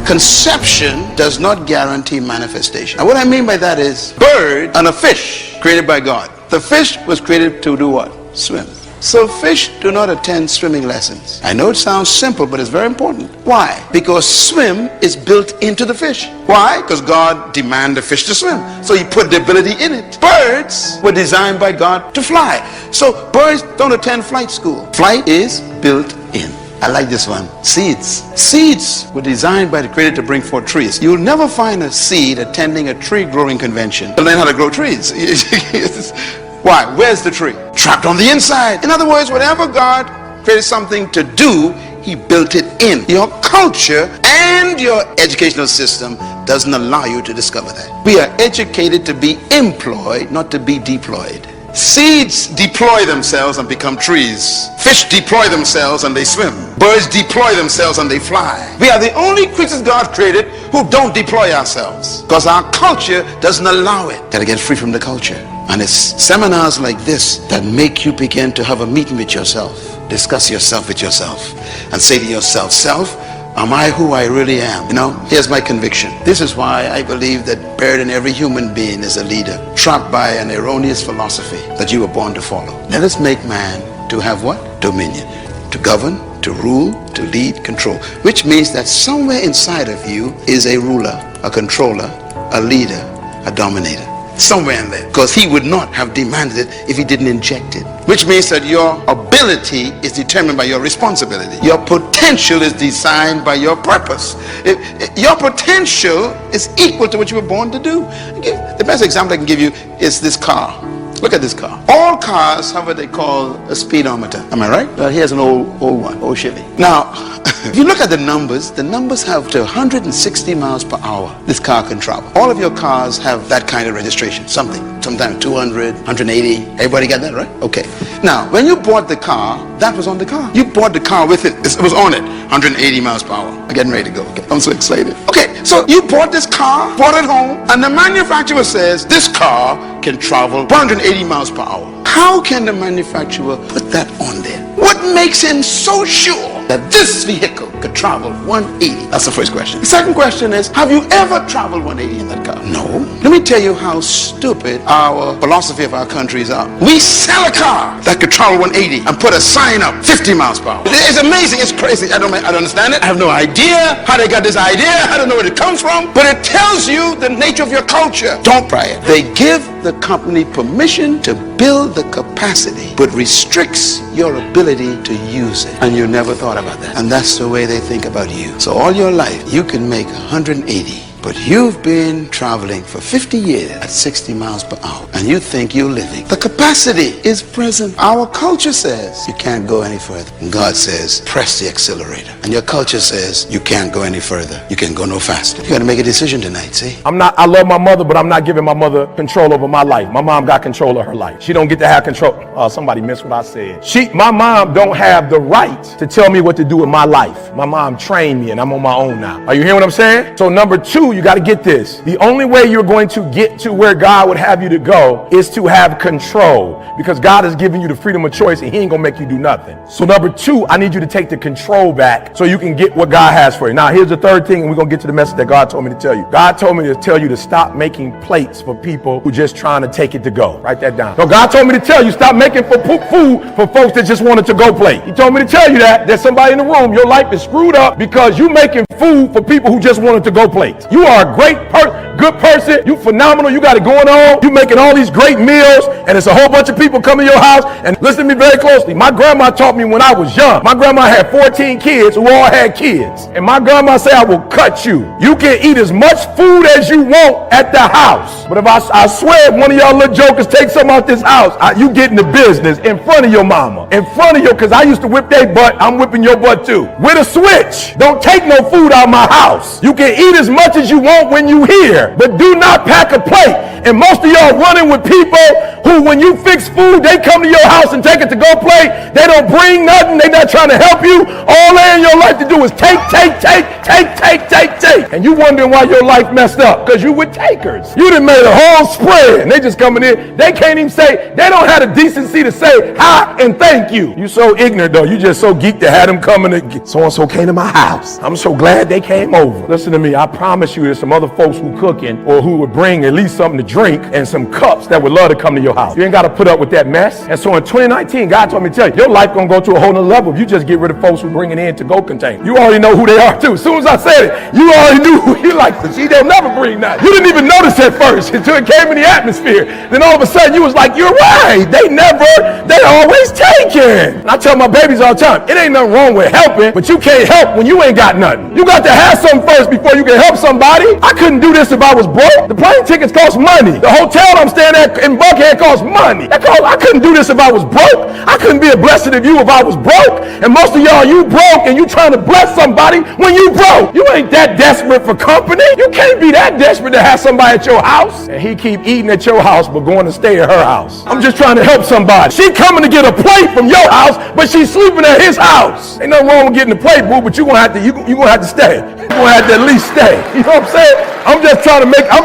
Conception does not guarantee manifestation. And what I mean by that is, bird and a fish created by God. The fish was created to do what? Swim. So fish do not attend swimming lessons. I know it sounds simple, but it's very important. Why? Because swim is built into the fish. Why? Because God demanded the fish to swim. So he put the ability in it. Birds were designed by God to fly. So birds don't attend flight school. Flight is built in. I like this one. Seeds. Seeds were designed by the Creator to bring forth trees. You'll never find a seed attending a tree growing convention to learn how to grow trees. Why? Where's the tree? Trapped on the inside. In other words, whatever God created something to do, he built it in. Your culture and your educational system doesn't allow you to discover that. We are educated to be employed, not to be deployed. Seeds deploy themselves and become trees. Fish deploy themselves and they swim. Birds deploy themselves and they fly. We are the only creatures God created who don't deploy ourselves, because our culture doesn't allow it. Gotta get free from the culture. And it's seminars like this that make you begin to have a meeting with yourself, discuss yourself with yourself, and say to yourself, self, am I who I really am? You know, here's my conviction. This is why I believe that buried in every human being is a leader, trapped by an erroneous philosophy that you were born to follow. Let us make man to have what? Dominion. To govern, to rule, to lead, control. Which means that somewhere inside of you is a ruler, a controller, a leader, a dominator. Somewhere in there, because he would not have demanded it if he didn't inject it. Which means that your ability is determined by your responsibility. Your potential is designed by your purpose. Your potential is equal to what you were born to do. The best example I can give you is this car. Look at this car. All cars have what they call a speedometer. Am I right? Well, here's an old one, old Chevy. Now, if you look at the numbers have to 160 miles per hour this car can travel. All of your cars have that kind of registration. Sometimes 200, 180. Everybody got that, right? Okay. Now, when you bought the car, that was on the car. You bought the car with it. It was on it. 180 miles per hour. I'm getting ready to go. Okay. I'm so excited. Okay, so you bought this car, brought it home, and the manufacturer says this car can travel 180 miles per hour. How can the manufacturer put that on there? What makes him so sure that this vehicle could travel 180? That's the first question. The second question is, have you ever traveled 180 in that car? No. Let me tell you how stupid our philosophy of our countries are. We sell a car that could travel 180 and put a sign up 50 miles per hour. It's amazing. It's crazy. I don't understand it. I have no idea how they got this idea. I don't know where it comes from. But it tells you the nature of your culture. Don't buy it. They give the company permission to build the capacity, but restricts your ability to use it. And you never thought about that. And that's the way they think about you. So all your life, you can make 180. But you've been traveling for 50 years at 60 miles per hour, and you think you're living. The capacity is present. Our culture says you can't go any further. And God says, press the accelerator. And your culture says you can't go any further. You can go no faster. You got to make a decision tonight, see? I love my mother, but I'm not giving my mother control over my life. My mom got control of her life. She don't get to have control. Somebody missed what I said. My mom don't have the right to tell me what to do with my life. My mom trained me, and I'm on my own now. Are you hearing what I'm saying? So number two, you got to get this. The only way you're going to get to where God would have you to go is to have control, because God has given you the freedom of choice, and he ain't gonna make you do nothing. So number two, I need you to take the control back so you can get what God has for you. Now here's the third thing, and we're gonna get to the message that God told me to tell you. God told me to tell you to stop making plates for people who just trying to take it to go. Write that down. So God told me to tell you, stop making food for folks that just wanted to go plate. He told me to tell you that there's somebody in the room, your life is screwed up because you making food for people who just wanted to go plate. You are a good person. You phenomenal. You got it going on. You making all these great meals, and it's a whole bunch of people coming to your house. And listen to me very closely. My grandma taught me when I was young. My grandma had 14 kids who all had kids. And my grandma said, I will cut you. You can eat as much food as you want at the house. But if I swear if one of y'all little jokers take some out this house, you get in the business in front of your mama. In front of you, because I used to whip their butt. I'm whipping your butt too. With a switch. Don't take no food out of my house. You can eat as much as you want when you here. there, but do not pack a plate. And most of y'all running with people who, when you fix food, they come to your house and take it to go plate. They don't bring nothing. They not trying to help you. All they in your life to do is take. And you wondering why your life messed up, because you with takers. You done made a whole spread, and they just coming in. They can't even say, they don't have the decency to say hi and thank you. You so ignorant though. You just so geeked to have them coming to so-and-so came to my house. I'm so glad they came over. Listen to me. I promise you there's some other folks who cooking or who would bring at least something to drink and some cups that would love to come to your house. You ain't got to put up with that mess. And so in 2019, God told me to tell you, your life gonna go to a whole nother level if you just get rid of folks who bringing in to-go containers. You already know who they are too. As soon as I said it, you already knew who you like. See, they'll never bring that. You didn't even notice at first until it came in the atmosphere. Then all of a sudden you was like, you're right. They always taking. And I tell my babies all the time, it ain't nothing wrong with helping, but you can't help when you ain't got nothing. You got to have something first before you can help somebody. I couldn't do this if I was broke. The plane tickets cost money. The hotel I'm staying at in Buckhead costs money. I couldn't do this if I was broke. I couldn't be a blessing of you if I was broke. And most of y'all, you broke and you trying to bless somebody when you broke. You ain't that desperate for company. You can't be that desperate to have somebody at your house. And he keep eating at your house but going to stay at her house. I'm just trying to help somebody. She coming to get a plate from your house, but she's sleeping at his house. Ain't nothing wrong with getting a plate, boo, but you gonna have to stay. You gonna have to at least stay. You know what I'm saying? I'm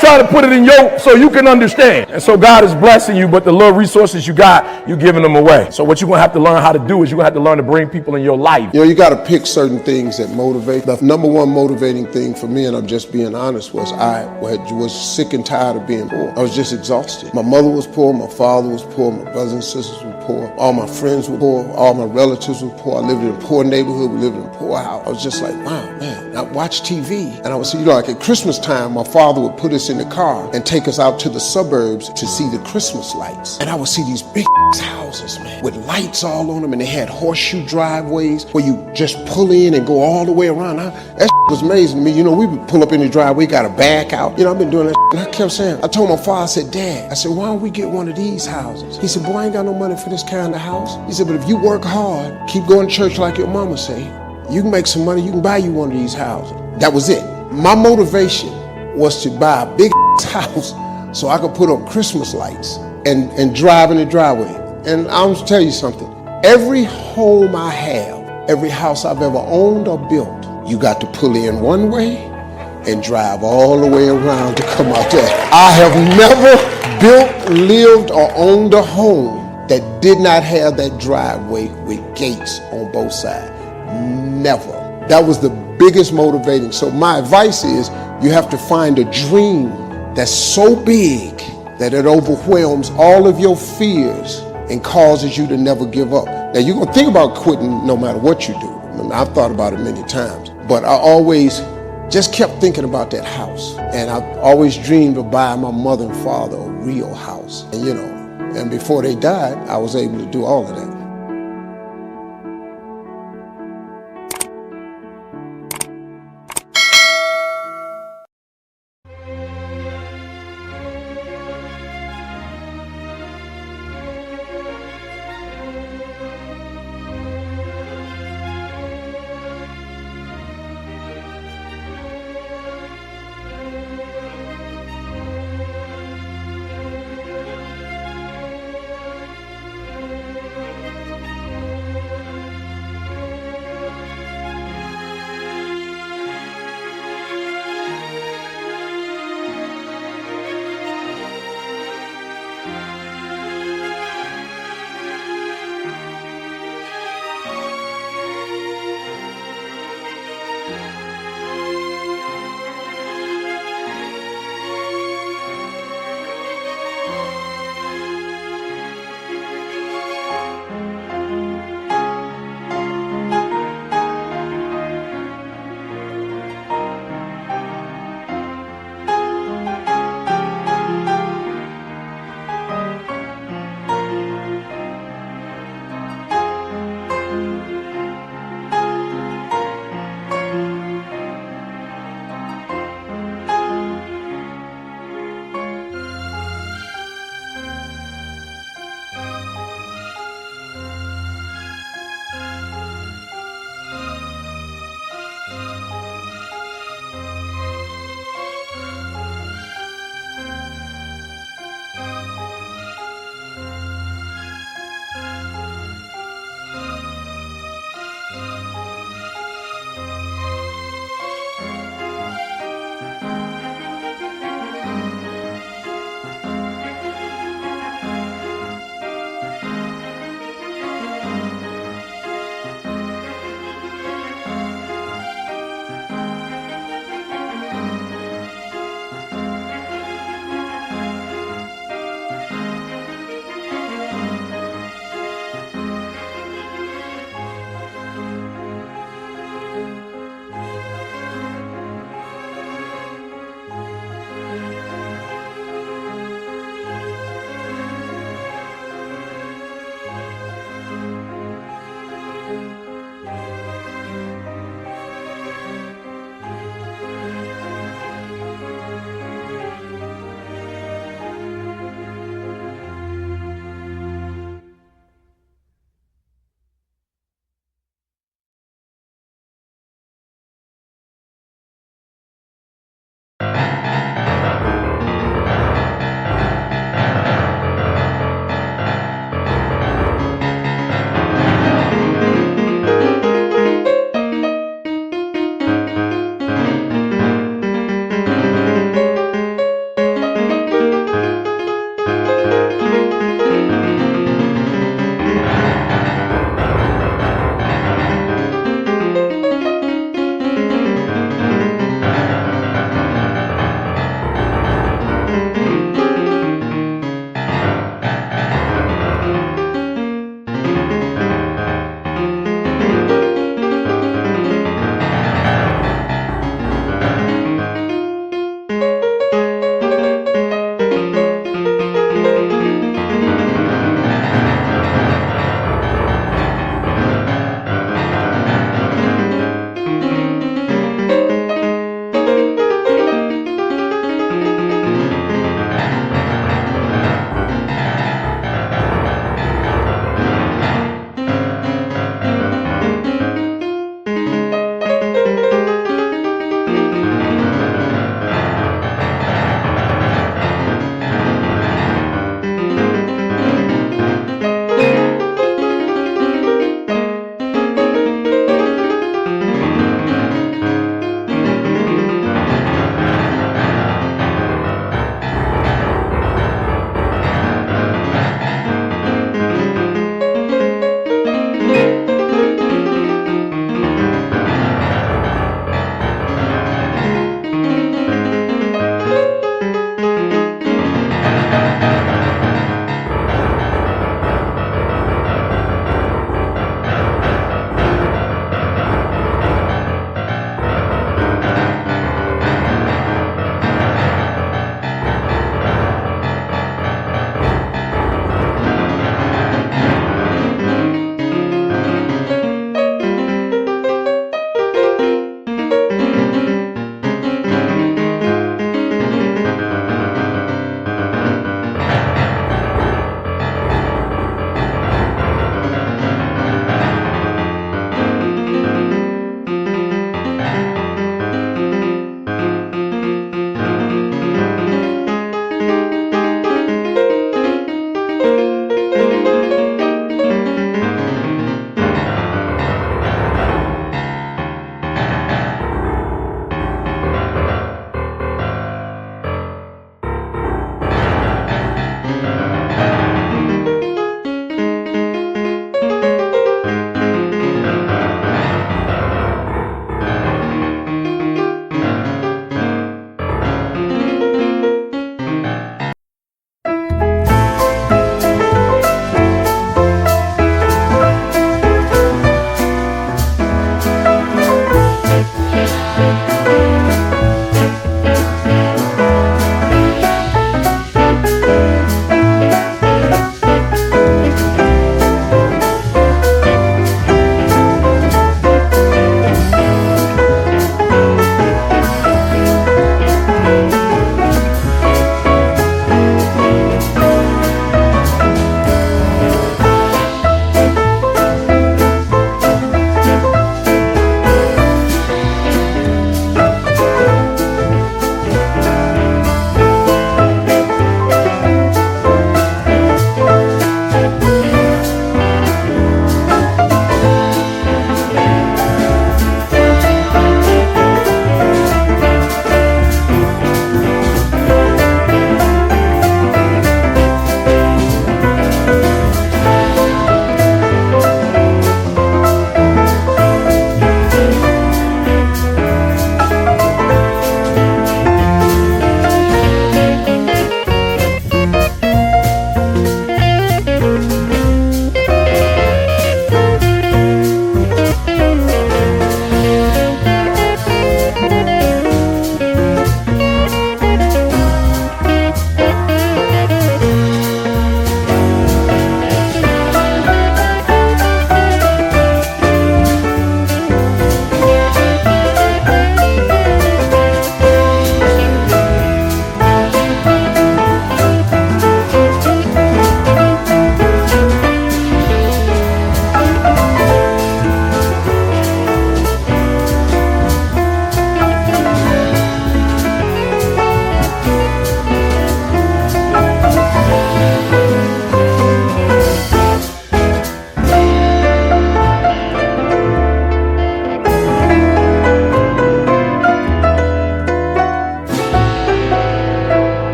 trying to put it in so you can understand. And so God is blessing you, but the little resources you got, you giving them away. So what you're gonna have to learn how to do is you're gonna have to learn to bring people in your life. You know, you gotta pick certain things that motivate. The number one motivating thing for me, and I'm just being honest, was I was sick and tired of being poor. I was just exhausted. My mother was poor, my father was poor, my brothers and sisters were poor, all my friends were poor, all my relatives were poor. I lived in a poor neighborhood, we lived in a poor house. I was just like, wow, man. I watch TV, and I would see, like at Christmas time, my father would put us in the car and take us out to the suburbs to see the Christmas lights. And I would see these big houses, man, with lights all on them, and they had horseshoe driveways where you just pull in and go all the way around. That was amazing to me. You know, we would pull up in the driveway, got to back out. You know, I've been doing that, and I kept saying, I told my father, I said, Dad, I said, why don't we get one of these houses? He said, boy, I ain't got no money for this kind of house. He said, but if you work hard, keep going to church like your mama say, you can make some money, you can buy you one of these houses. That was it. My motivation was to buy a big house so I could put up Christmas lights and drive in the driveway. And I'm going to tell you something. Every home I have, every house I've ever owned or built, you got to pull in one way and drive all the way around to come out there. I have never built, lived, or owned a home that did not have that driveway with gates on both sides. Never. That was the biggest motivating. So my advice is you have to find a dream that's so big that it overwhelms all of your fears and causes you to never give up. Now you're going to think about quitting no matter what you do. I mean, I've thought about it many times, but I always just kept thinking about that house. And I've always dreamed of buying my mother and father a real house. And you know, and before they died, I was able to do all of that.